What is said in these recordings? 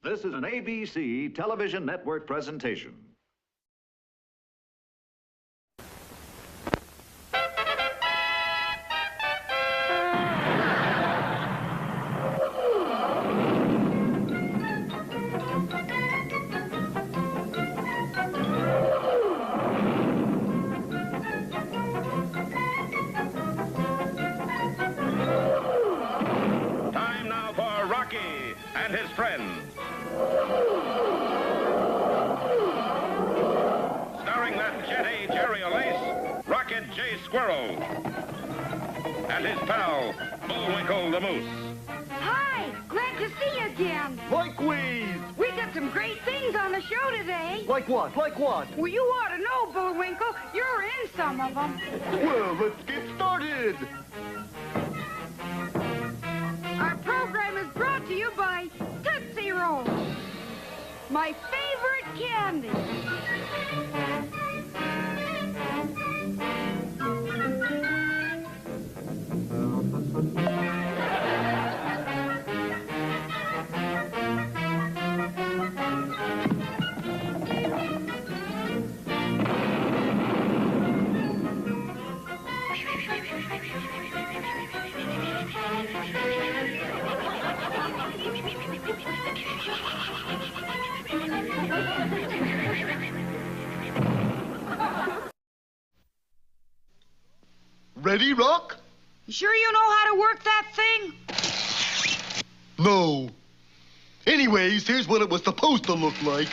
This is an ABC television network presentation. Time now for Rocky and his friends. Starring that Jet A. Jerry O'Lace, Rocket J. Squirrel, and his pal, Bullwinkle the Moose. Hi, glad to see you again. Likewise! We got some great things on the show today. Like what? Like what? Well, you ought to know, Bullwinkle. You're in some of them. Well, let's get started! Our program is brought to you by Tootsie Rolls, my favorite candy. Ready, Rock? You sure you know how to work that thing? No. Anyways, here's what it was supposed to look like.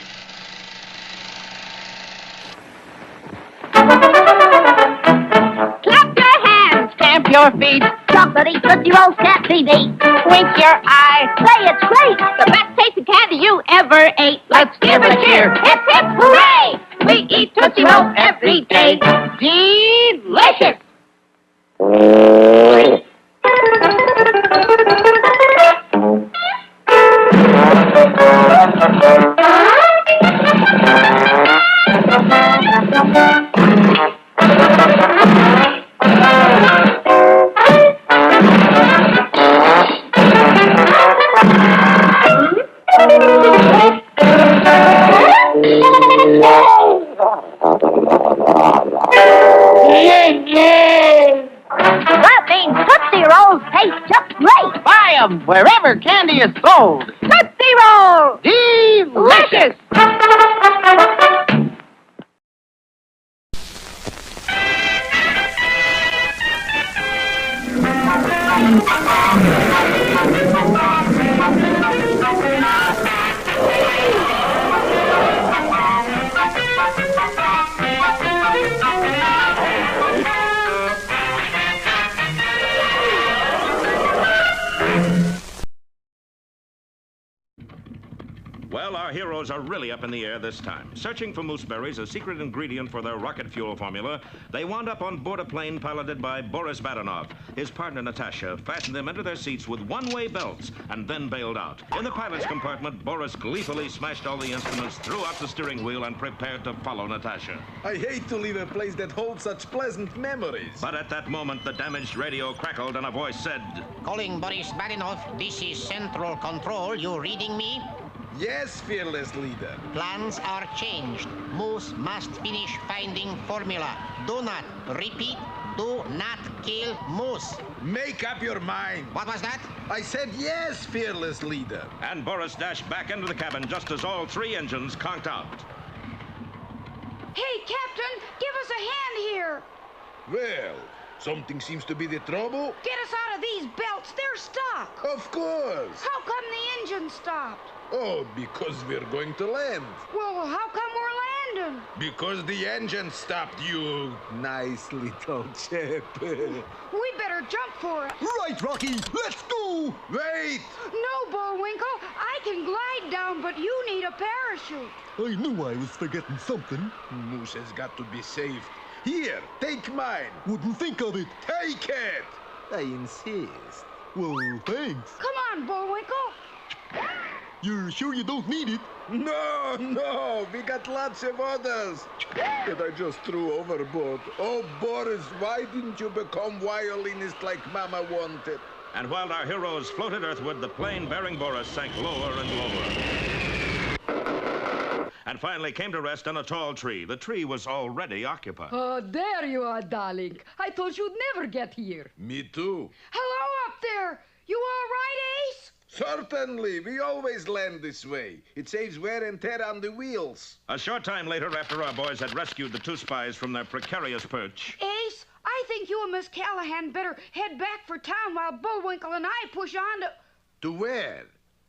Clap your hands, stamp your feet. Chocolatey Tootsie Rolls can't be beat. Wink your eye, say it's great. The best tasting candy you ever ate. Let's give a cheer. Hip, hip, hooray! We eat Tootsie Rolls every day. Delicious! That means Tootsie Rolls taste just great. Buy 'em wherever candy is sold. Tootsie Rolls! Delicious! Well, our heroes are really up in the air this time. Searching for mooseberries, a secret ingredient for their rocket fuel formula, they wound up on board a plane piloted by Boris Badenov. His partner, Natasha, fastened them into their seats with one-way belts and then bailed out. In the pilot's compartment, Boris gleefully smashed all the instruments, threw out the steering wheel, and prepared to follow Natasha. I hate to leave a place that holds such pleasant memories. But at that moment, the damaged radio crackled and a voice said, Calling Boris Badenov, this is Central Control. You reading me? Yes, fearless leader. Plans are changed. Moose must finish finding formula. Do not, repeat, do not kill Moose. Make up your mind. What was that? I said yes, fearless leader. and Boris dashed back into the cabin just as all three engines conked out. Hey, Captain, give us a hand here. Well, something seems to be the trouble. Get us out of these belts. They're stuck. Of course. How come the engine stopped? Oh, because we're going to land. Well, how come we're landing? Because the engine stopped, you nice little chap. We better jump for it. Right, Rocky, let's go! Wait! No, Bullwinkle, I can glide down, but you need a parachute. I knew I was forgetting something. Moose has got to be saved. Here, take mine. Wouldn't think of it. Take it. I insist. Well, thanks. Come on, Bullwinkle. You're sure you don't need it? No, we got lots of others that I just threw overboard. Oh, Boris, why didn't you become violinist like Mama wanted? And while our heroes floated earthward, the plane bearing Boris sank lower and lower. and finally came to rest on a tall tree. The tree was already occupied. Oh, there you are, darling. I thought you'd never get here. Me too. Hello up there. You all right, Ace? Certainly. We always land this way. It saves wear and tear on the wheels. A short time later, after our boys had rescued the two spies from their precarious perch, Ace, I think you and Miss Callahan better head back for town while Bullwinkle and I push on to... To where?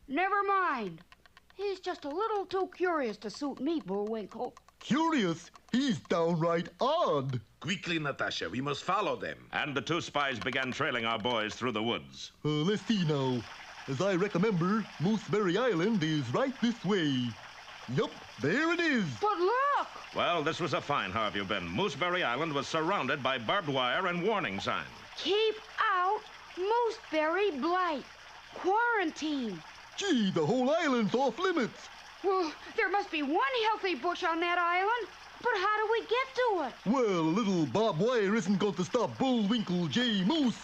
Never mind. He's just a little too curious to suit me, Bullwinkle. Curious? He's downright odd. Quickly, Natasha. We must follow them. and the two spies began trailing our boys through the woods. Let's see now. As I remember, Mooseberry Island is right this way. Yup, there it is. But look! Well, this was a fine how have you been. Mooseberry Island was surrounded by barbed wire and warning signs. Keep out Mooseberry Blight. Quarantine. Gee, the whole island's off limits. Well, there must be one healthy bush on that island. But how do we get to it? Well, a little barbed wire isn't going to stop Bullwinkle J. Moose.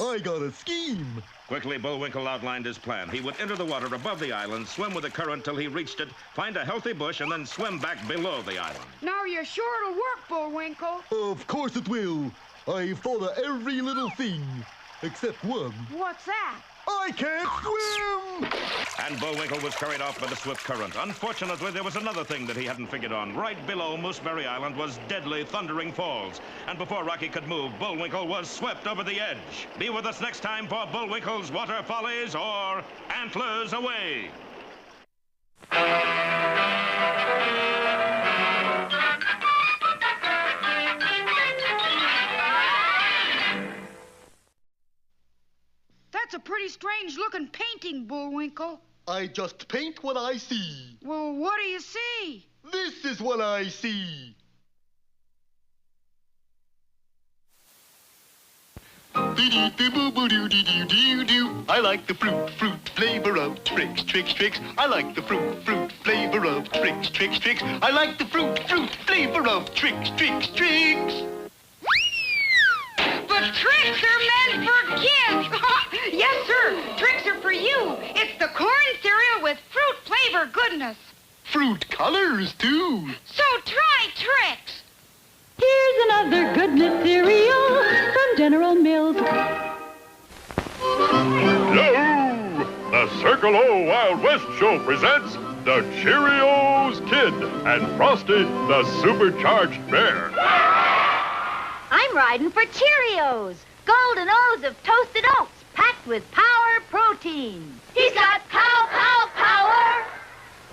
I got a scheme. Quickly, Bullwinkle outlined his plan. He would enter the water above the island, swim with the current till he reached it, find a healthy bush, and then swim back below the island. Now you're sure it'll work, Bullwinkle. Of course it will. I've thought of every little thing. Except one. What's that? I can't swim! And Bullwinkle was carried off by the swift current. Unfortunately, there was another thing that he hadn't figured on. Right below Mooseberry Island was deadly thundering falls. And before Rocky could move, Bullwinkle was swept over the edge. Be with us next time for Bullwinkle's Water Follies or Antlers Away. That's a pretty strange-looking painting, Bullwinkle. I just paint what I see. Well, what do you see? This is what I see. I like the fruit flavor of Trix. I like the fruit flavor of Trix. I like the fruit flavor of Trix. But tricks are meant for kids. Yes, sir. Tricks are for you. It's the corn cereal with fruit flavor goodness. Fruit colors, too. So try Tricks. Here's another goodness cereal from General Mills. Yo! The Circle O Wild West Show presents the Cheerios Kid and Frosty the Supercharged Bear. I'm riding for Cheerios. Golden O's of toasted oats packed with power protein. He's got pow power.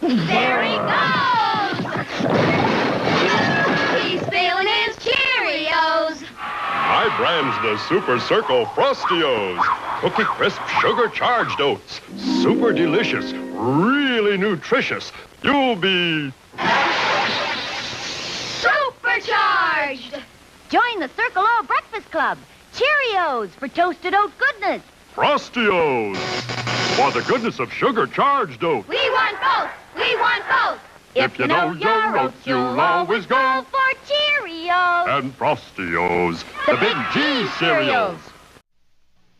There he goes. He's feeling his Cheerios. My brand's the Super Circle Frostios. Cookie crisp, sugar-charged oats. Super delicious, really nutritious. You'll be... Supercharged. Join the Circle O Breakfast Club. Cheerios for toasted oat goodness. Frostios. For the goodness of sugar-charged oats. We want both. We want both. If you know your oats, you'll always go for Cheerios. And Frostios, the Big G cereals.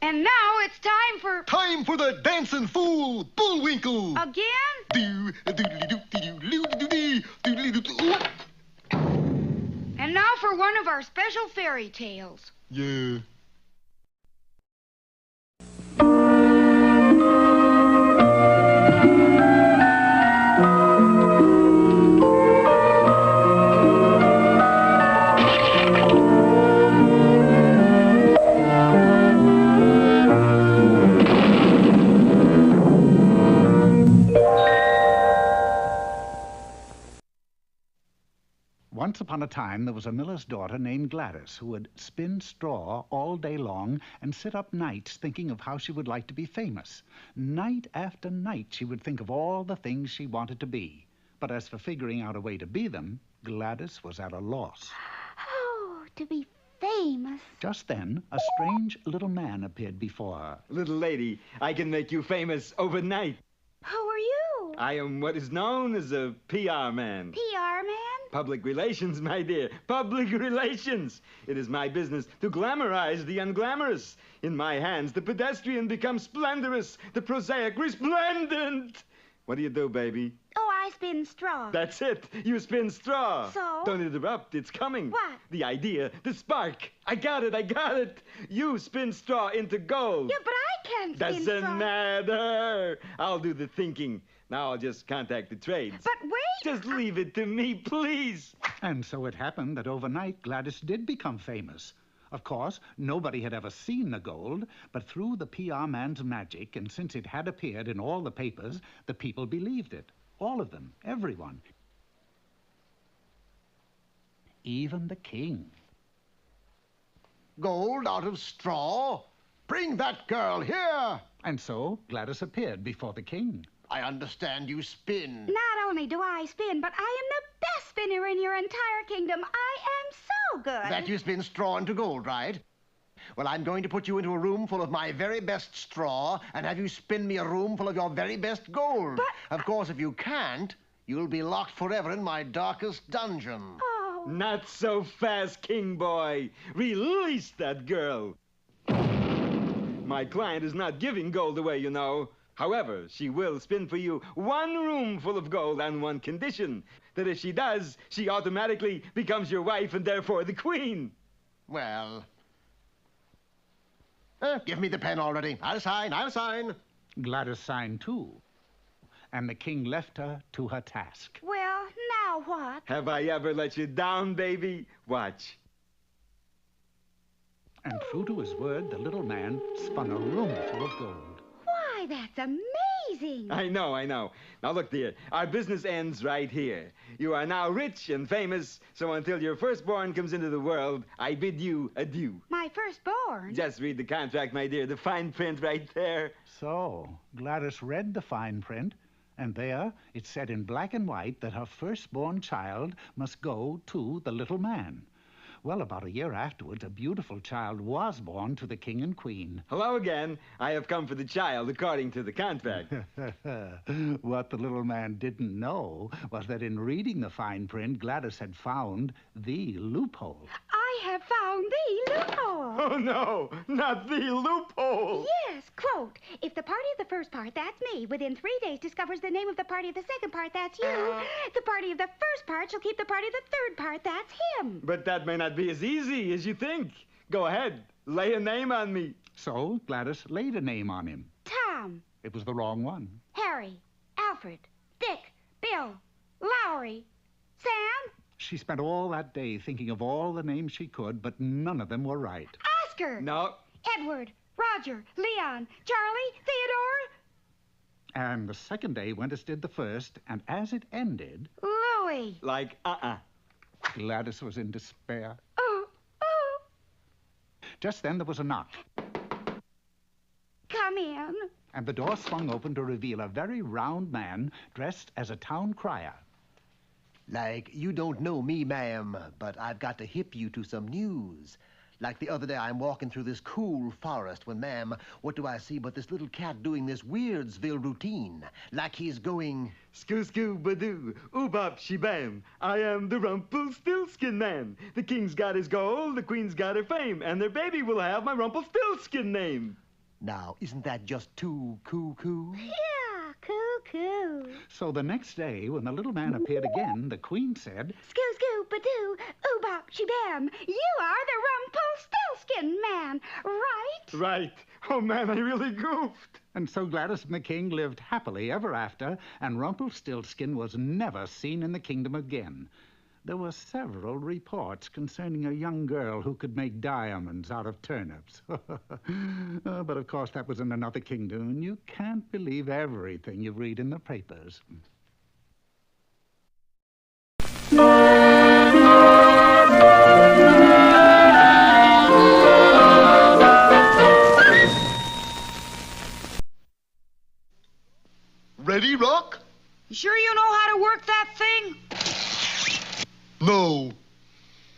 And now it's time for... Time for the dancing fool, Bullwinkle. Again? Do-a-doodly-doo-doo-doo-doo-doo-doo. And now for one of our special fairy tales. Yeah. Once upon a time, there was a miller's daughter named Gladys who would spin straw all day long and sit up nights thinking of how she would like to be famous. Night after night, she would think of all the things she wanted to be. But as for figuring out a way to be them, Gladys was at a loss. Oh, to be famous. Just then, a strange little man appeared before her. Little lady, I can make you famous overnight. Who are you? I am what is known as a PR man. PR man? Public relations, my dear. Public relations. It is my business to glamorize the unglamorous. In my hands, the pedestrian becomes splendorous, the prosaic resplendent. What do you do, baby? Oh, I spin straw. That's it. You spin straw. So? Don't interrupt. It's coming. What? The idea. The spark. I got it. You spin straw into gold. Yeah, but I can't spin Doesn't straw. matter. I'll do the thinking. Now I'll just contact the trades. But wait. Just leave it to me, please. And so it happened that overnight Gladys did become famous. Of course, nobody had ever seen the gold, but through the PR man's magic, and since it had appeared in all the papers, the people believed it. All of them, everyone. Even the king. Gold out of straw? Bring that girl here! And so Gladys appeared before the king. I understand you spin. Not only do I spin, but I am the best spinner in your entire kingdom. I am so good. That you spin straw into gold, right? Well, I'm going to put you into a room full of my very best straw and have you spin me a room full of your very best gold. But... Of course, if you can't, you'll be locked forever in my darkest dungeon. Oh. Not so fast, king boy. Release that girl. My client is not giving gold away, you know. However, she will spin for you one room full of gold on one condition. That if she does, she automatically becomes your wife and therefore the queen. Well... give me the pen already. I'll sign. Gladys signed too. And the king left her to her task. Well, now what? Have I ever let you down, baby? Watch. And true to his word, the little man spun a room full of gold. Why, that's amazing. I know. Now look, dear, our business ends right here. You are now rich and famous, so until your firstborn comes into the world, I bid you adieu. My firstborn? Just read the contract, my dear, the fine print right there. So, Gladys read the fine print, and there it said in black and white that her firstborn child must go to the little man. Well, about a year afterwards, a beautiful child was born to the king and queen. Hello again. I have come for the child, according to the contract. What the little man didn't know was that in reading the fine print, Gladys had found the loophole. I have found the loophole. Oh, no, not the loophole. Yes, quote, if the party of the first part, that's me, within 3 days discovers the name of the party of the second part, that's you, the party of the first part shall keep the party of the third part, that's him. But that may not be as easy as you think. Go ahead, lay a name on me. So Gladys laid a name on him. Tom. It was the wrong one. Harry. Alfred. Dick. Bill. Lowry. Sam. She spent all that day thinking of all the names she could, but none of them were right. Oscar. No. Edward. Roger. Leon. Charlie. Theodore. And the second day went as did the first, and as it ended... Louis. Like, Gladys was in despair. Oh. Just then there was a knock. Come in. And the door swung open to reveal a very round man dressed as a town crier. Like, you don't know me, ma'am, but I've got to hip you to some news. Like the other day, I'm walking through this cool forest when, ma'am, what do I see but this little cat doing this Weirdsville routine? Like he's going... Skoo-skoo-ba-doo, oobop she-bam. I am the Rumpelstiltskin man. The king's got his gold, the queen's got her fame, and their baby will have my Rumpelstiltskin name. Now, isn't that just too coo-coo? Yeah, coo-coo. So the next day, when the little man appeared again, the queen said... Skoo-skoo-ba-doo, oobop she-bam. You are the Rumpelstiltskin man, right? Right. Oh, man, I really goofed. And so Gladys and the king lived happily ever after, and Rumpelstiltskin was never seen in the kingdom again. There were several reports concerning a young girl who could make diamonds out of turnips. But of course that was in another kingdom, and you can't believe everything you read in the papers. Ready, Rock? You sure you know how to work that thing? No.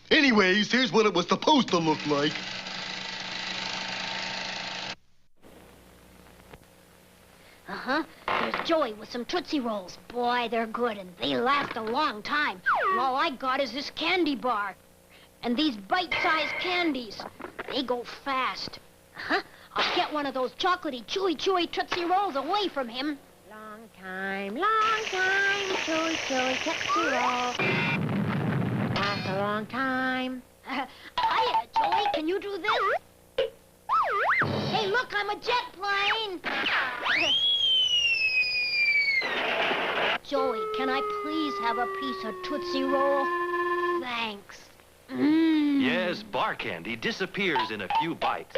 Anyways, here's what it was supposed to look like. There's Joey with some Tootsie Rolls. Boy, they're good, and they last a long time. And all I got is this candy bar. And these bite-sized candies. They go fast. I'll get one of those chocolatey, chewy Tootsie Rolls away from him. Long time chewy, Tootsie Roll. Lasts a long time. Hiya, Joey, can you do this? Hey, look, I'm a jet plane. Joey, can I please have a piece of Tootsie Roll? Thanks. Yes, bar candy disappears in a few bites.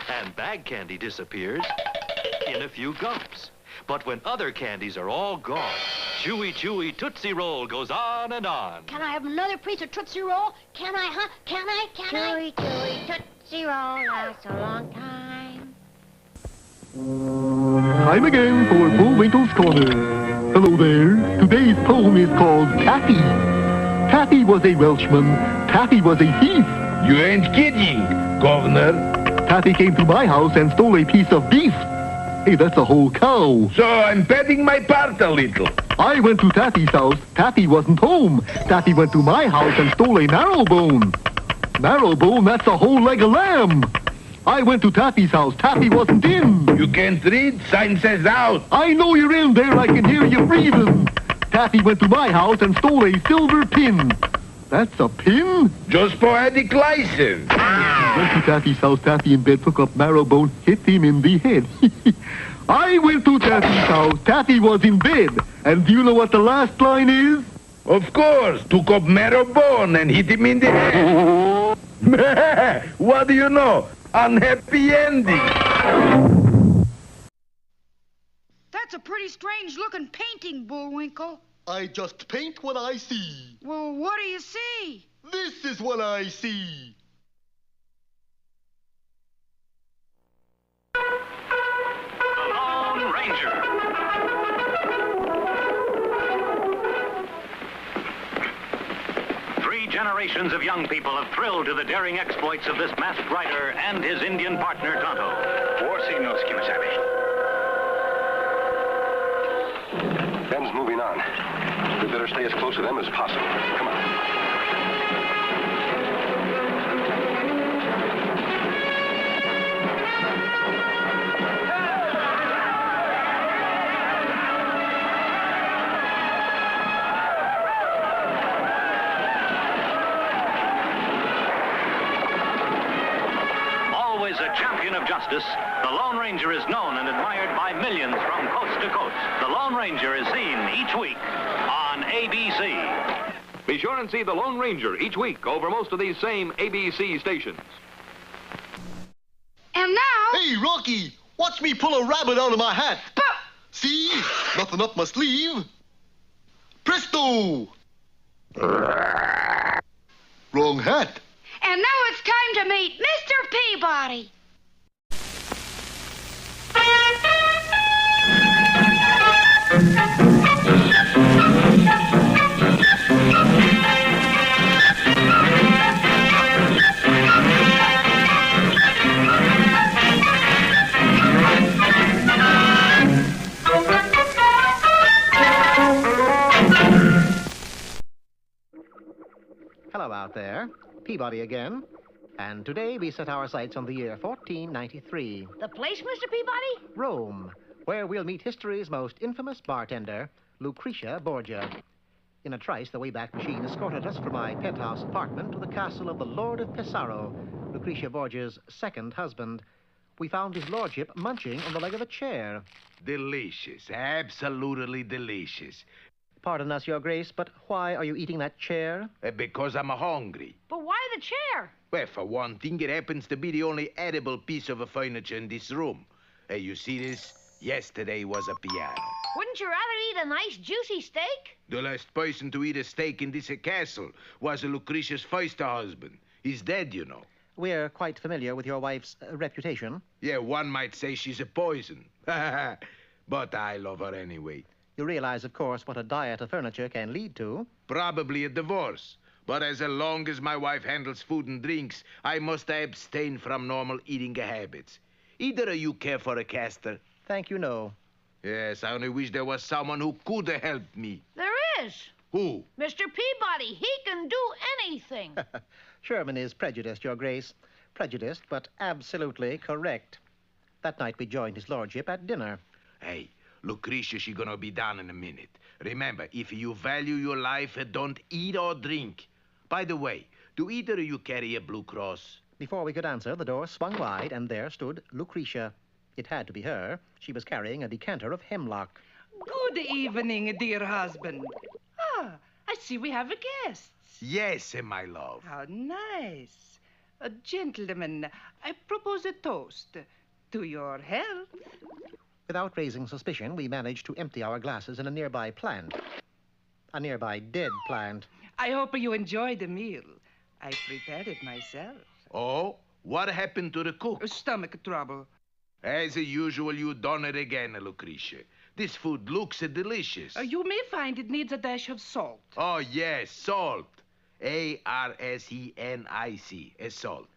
And bag candy disappears in a few gulps. But when other candies are all gone, chewy Tootsie Roll goes on and on. Can I have another piece of Tootsie Roll? Can I, huh? Can I? Chewy, Tootsie Roll lasts a long time. Time again for Bullwinkle's Corner. Hello there. Today's poem is called Taffy. Taffy was a Welshman. Taffy was a thief. You ain't kidding, Governor. Taffy came to my house and stole a piece of beef. Hey, that's a whole cow. So I'm petting my part a little. I went to Taffy's house. Taffy wasn't home. Taffy went to my house and stole a marrow bone. Marrow bone, that's a whole leg of lamb. I went to Taffy's house. Taffy wasn't in. You can't read? Sign says out. I know you're in there. I can hear you breathing. Taffy went to my house and stole a silver pin. That's a pin? Just poetic license. Went to Taffy's house. Taffy in bed took up Marrowbone, hit him in the head. I went to Taffy's house. Taffy was in bed. And do you know what the last line is? Of course. Took up Marrowbone and hit him in the head. What do you know? Unhappy ending. That's a pretty strange-looking painting, Bullwinkle. I just paint what I see. Well, what do you see? This is what I see. The Lone Ranger. Three generations of young people have thrilled to the daring exploits of this masked rider and his Indian partner, Tonto. War signals, Kimasabi. Ben's moving on. We better stay as close to them as possible. Come on. Always a champion of justice, the Lone Ranger is known and admired by millions from coast to coast. The Lone Ranger is seen each week on ABC. Be sure and see The Lone Ranger each week over most of these same ABC stations. And now... Hey, Rocky, watch me pull a rabbit out of my hat. But... See? Nothing up my sleeve. Presto! Wrong hat. And now it's time to meet Mr. Peabody. Hello out there. Peabody again. And today we set our sights on the year 1493. The place, Mr. Peabody? Rome, where we'll meet history's most infamous bartender, Lucretia Borgia. In a trice, the Wayback Machine escorted us from my penthouse apartment to the castle of the Lord of Pesaro, Lucretia Borgia's second husband. We found his lordship munching on the leg of a chair. Delicious. Absolutely delicious. Pardon us, Your Grace, but why are you eating that chair? Because I'm hungry. But why the chair? Well, for one thing, it happens to be the only edible piece of furniture in this room. Hey, you see this? Yesterday was a piano. Wouldn't you rather eat a nice, juicy steak? The last person to eat a steak in this castle was Lucretia's first husband. He's dead, you know. We're quite familiar with your wife's reputation. Yeah, one might say she's a poison. But I love her anyway. You realize, of course, what a diet of furniture can lead to. Probably a divorce. But as long as my wife handles food and drinks, I must abstain from normal eating habits. Either of you care for a caster? Thank you, no. Yes, I only wish there was someone who could have helped me. There is. Who? Mr. Peabody. He can do anything. Sherman is prejudiced, Your Grace. Prejudiced, but absolutely correct. That night we joined his lordship at dinner. Hey, Lucretia, she gonna be down in a minute. Remember, if you value your life, don't eat or drink. By the way, do either of you carry a Blue Cross? Before we could answer, the door swung wide, and there stood Lucretia. It had to be her. She was carrying a decanter of hemlock. Good evening, dear husband. Ah, I see we have guests. Yes, my love. How nice. Gentlemen, I propose a toast to your health. Without raising suspicion, we managed to empty our glasses in a nearby plant. A nearby dead plant. I hope you enjoyed the meal. I prepared it myself. Oh, what happened to the cook? Stomach trouble. As usual, you done it again, Lucretia. This food looks delicious. You may find it needs a dash of salt. Oh, yes, salt. A-R-S-E-N-I-C, salt.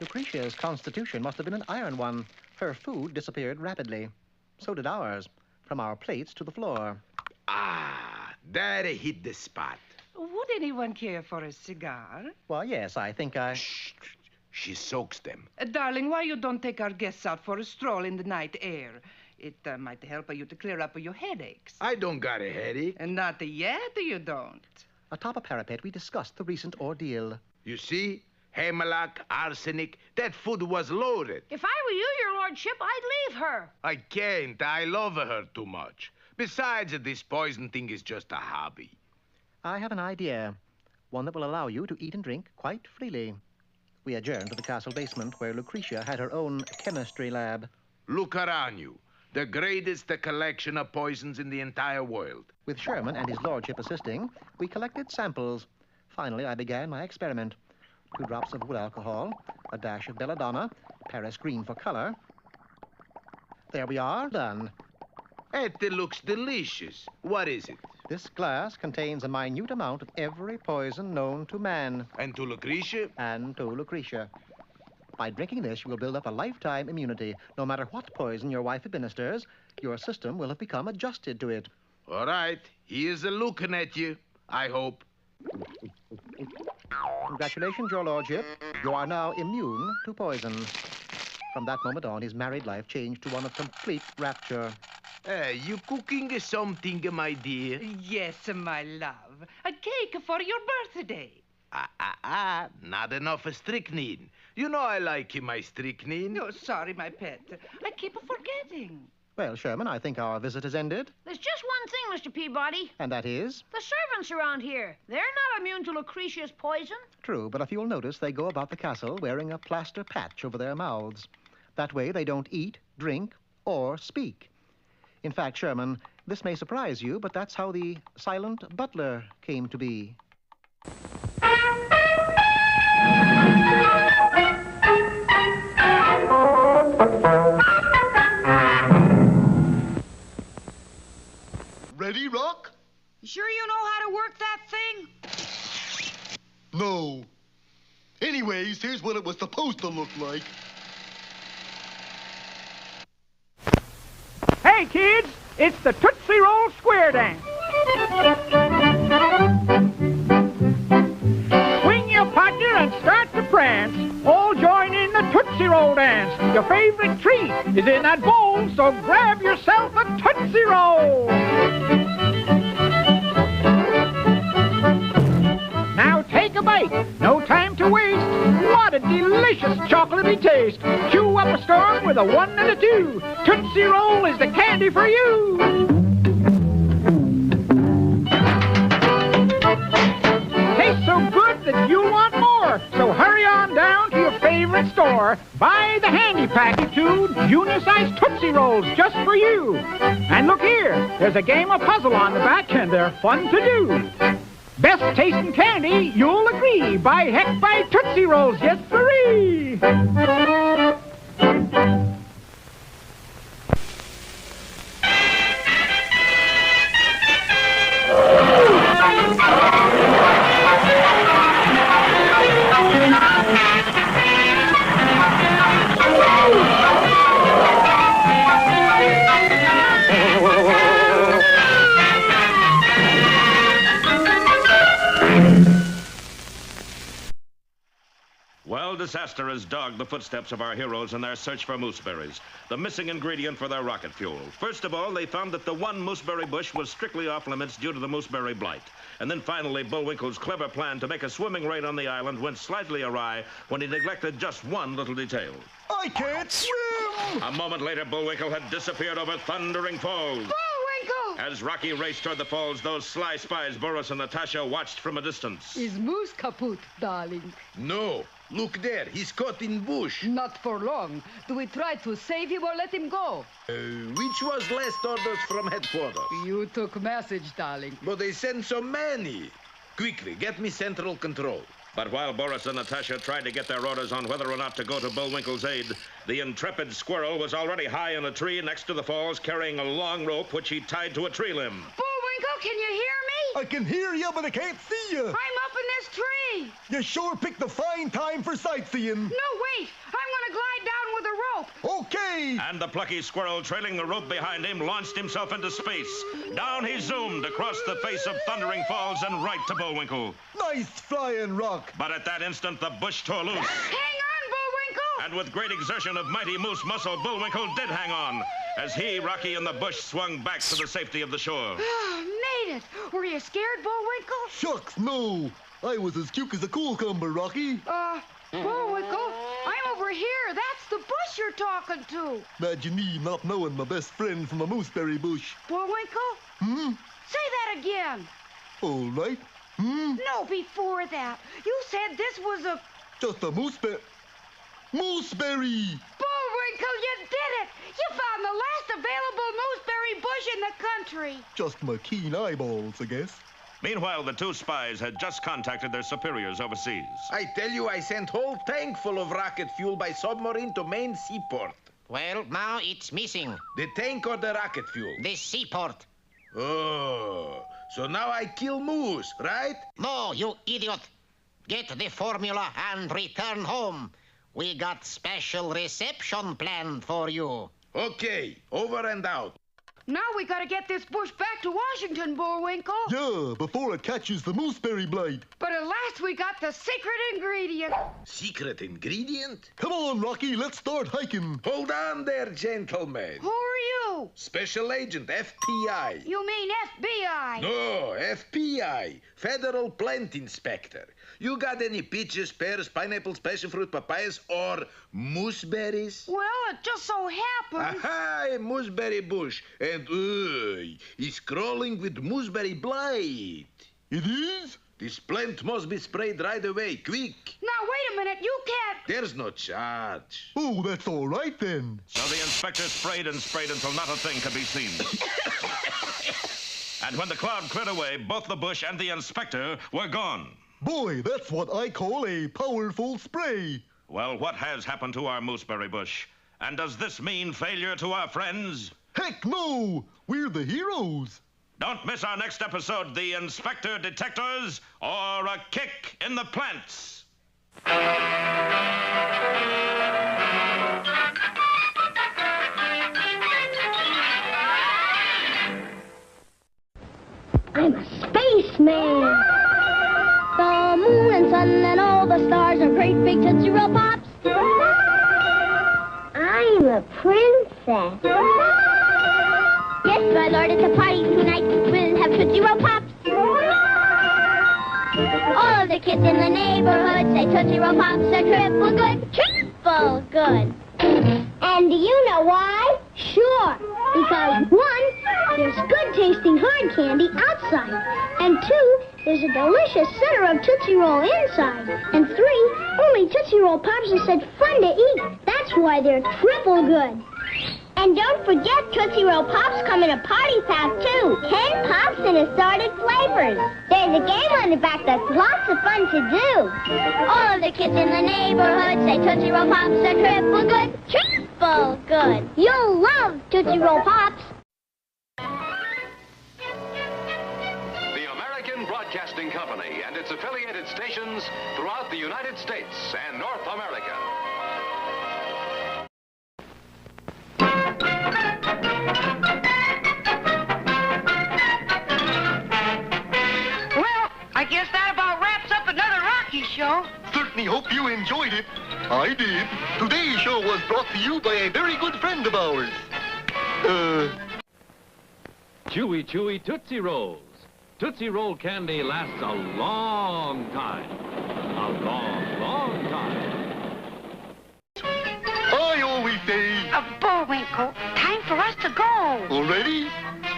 Lucretia's constitution must have been an iron one. Her food disappeared rapidly. So did ours, from our plates to the floor. Ah, that hit the spot. Would anyone care for a cigar? Well, yes, I think I... Shh. She soaks them. Darling, why you don't take our guests out for a stroll in the night air? It might help you to clear up your headaches. I don't got a headache. And not yet, you don't. Atop a parapet, we discussed the recent ordeal. You see? Hemlock, arsenic, that food was loaded. If I were you, your lordship, I'd leave her. I can't. I love her too much. Besides, this poison thing is just a hobby. I have an idea. One that will allow you to eat and drink quite freely. We adjourned to the castle basement where Lucretia had her own chemistry lab. Look around you. The greatest collection of poisons in the entire world. With Sherman and his lordship assisting, we collected samples. Finally, I began my experiment. 2 drops of wood alcohol, a dash of belladonna, Paris green for color. There we are, done. It looks delicious. What is it? This glass contains a minute amount of every poison known to man. And to Lucretia? And to Lucretia. By drinking this, you will build up a lifetime immunity. No matter what poison your wife administers, your system will have become adjusted to it. All right. Here's looking at you, I hope. Congratulations, your lordship. You are now immune to poison. From that moment on, his married life changed to one of complete rapture. You cooking something, my dear? Yes, my love. A cake for your birthday. Not enough strychnine. You know I like my strychnine. Oh, sorry, my pet. I keep forgetting. Well, Sherman, I think our visit has ended. There's just one thing, Mr. Peabody. And that is? The servants around here. They're not immune to Lucretia's poison. True, but if you'll notice, they go about the castle wearing a plaster patch over their mouths. That way they don't eat, drink, or speak. In fact, Sherman, this may surprise you, but that's how the silent butler came to be. Ready, Rock? You sure you know how to work that thing? No. Anyways, here's what it was supposed to look like. Hey, kids, it's the Tootsie Roll Square Dance. Swing your partner and start to prance. All join in the Tootsie Roll dance. Your favorite treat is in that bowl, so grab yourself a Tootsie Roll. Now take a bite. No time to waste. What a delicious chocolatey taste. Chew up a storm with a 1 and a 2. Tootsie Roll is the candy for you. Tastes so good that you'll want more. So hurry on down to your favorite store. Buy the handy pack of 2 junior-sized Tootsie Rolls just for you. And look here, there's a game of puzzle on the back, and they're fun to do. Best tasting candy, you'll agree. Buy heck buy Tootsie Rolls, yes sirree! Well, Meanwhile, disaster has dogged the footsteps of our heroes in their search for mooseberries, the missing ingredient for their rocket fuel. First of all, they found that the one mooseberry bush was strictly off limits due to the mooseberry blight. And then finally, Bullwinkle's clever plan to make a swimming raid on the island went slightly awry when he neglected just one little detail. I can't swim! A moment later, Bullwinkle had disappeared over Thundering Falls. Bullwinkle! As Rocky raced toward the falls, those sly spies, Boris and Natasha, watched from a distance. Is Moose kaput, darling? No. Look there. He's caught in bush. Not for long. Do we try to save him or let him go? Which was last orders from headquarters? You took message, darling. But they sent so many. Quickly, get me central control. But while Boris and Natasha tried to get their orders on whether or not to go to Bullwinkle's aid, the intrepid squirrel was already high in a tree next to the falls, carrying a long rope which he tied to a tree limb. Bullwinkle, can you hear me? I can hear you, but I can't see you. I'm up in this tree. You sure picked a fine time for sightseeing. No, wait. I'm going to glide down with a rope. Okay. And the plucky squirrel, trailing the rope behind him, launched himself into space. Down he zoomed across the face of Thundering Falls and right to Bullwinkle. Nice flying, Rock. But at that instant, the bush tore loose. Hang on, Bullwinkle! And with great exertion of mighty moose muscle, Bullwinkle did hang on, as he, Rocky, and the bush swung back to the safety of the shore. Made it. Were you scared, Bullwinkle? Shucks, no. I was as cute as a cucumber, Rocky. Bullwinkle, I'm over here. That's the bush you're talking to. Imagine me not knowing my best friend from a mooseberry bush. Bullwinkle? Say that again. All right. No, before that. You said this was a... Just a mooseberry. Mooseberry! Bullwinkle, you did it! You found the last available mooseberry bush in the country. Just my keen eyeballs, I guess. Meanwhile, the two spies had just contacted their superiors overseas. I tell you, I sent whole tank full of rocket fuel by submarine to main seaport. Well, now it's missing. The tank or the rocket fuel? The seaport. Oh, so now I kill moose, right? No, you idiot. Get the formula and return home. We got special reception planned for you. Okay, over and out. Now we gotta get this bush back to Washington, Bullwinkle. Yeah, before it catches the mooseberry blight. But at last we got the secret ingredient. Secret ingredient? Come on, Rocky, let's start hiking. Hold on there, gentlemen. Who are you? Special Agent, FPI. You mean FBI? No, FPI, Federal Plant Inspector. You got any peaches, pears, pineapples, passion fruit, papayas, or mooseberries? Well, it just so happens. Aha, a mooseberry bush. And, it's crawling with mooseberry blight. It is? This plant must be sprayed right away, quick. Now, wait a minute, you can't... There's no charge. Oh, that's all right, then. So the inspector sprayed and sprayed until not a thing could be seen. And when the cloud cleared away, both the bush and the inspector were gone. Boy, that's what I call a powerful spray. Well, what has happened to our mooseberry bush? And does this mean failure to our friends? Heck no! We're the heroes. Don't miss our next episode, The Inspector Detectors, or A Kick in the Plants. I'm a spaceman. The moon and sun and all the stars are great big Tootsie Roll Pops. I'm a princess. Yes, my lord, it's a party tonight. We'll have Tootsie Roll Pops. All of the kids in the neighborhood say Tootsie Roll Pops are triple good. Triple good. And do you know why? Sure. Because 1, there's good-tasting hard candy outside. And 2, there's a delicious center of Tootsie Roll inside. And 3, only Tootsie Roll Pops are such fun to eat. That's why they're triple good. And don't forget, Tootsie Roll Pops come in a party pack, too. 10 pops in assorted flavors. There's a game on the back that's lots of fun to do. All of the kids in the neighborhood say Tootsie Roll Pops are triple good. Triple good. You'll love Tootsie Roll Pops. The American Broadcasting Company and its affiliated stations throughout the United States and North America. Well, I guess that about wraps up another Rocky show. Certainly hope you enjoyed it. I did. Today's show was brought to you by a very good friend of ours. Chewy, chewy Tootsie Rolls. Tootsie Roll candy lasts a long time. A long, long time. I always say... Bullwinkle, time for us to go. Already?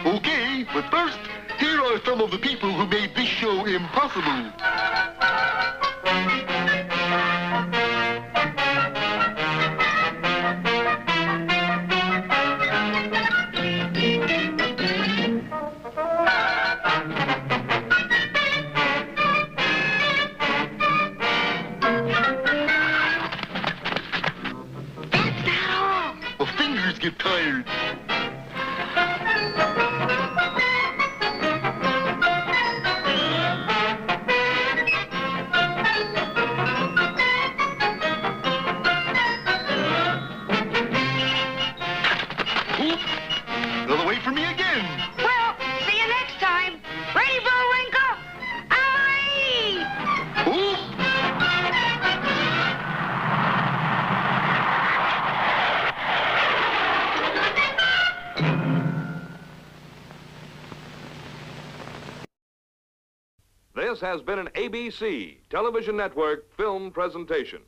Okay, but first, here are some of the people who made this show impossible. Get tired. Oops. Another way for me again. Well, see you next time. Ready, Bullwinkle? Aye! Oops. This has been an ABC Television Network film presentation.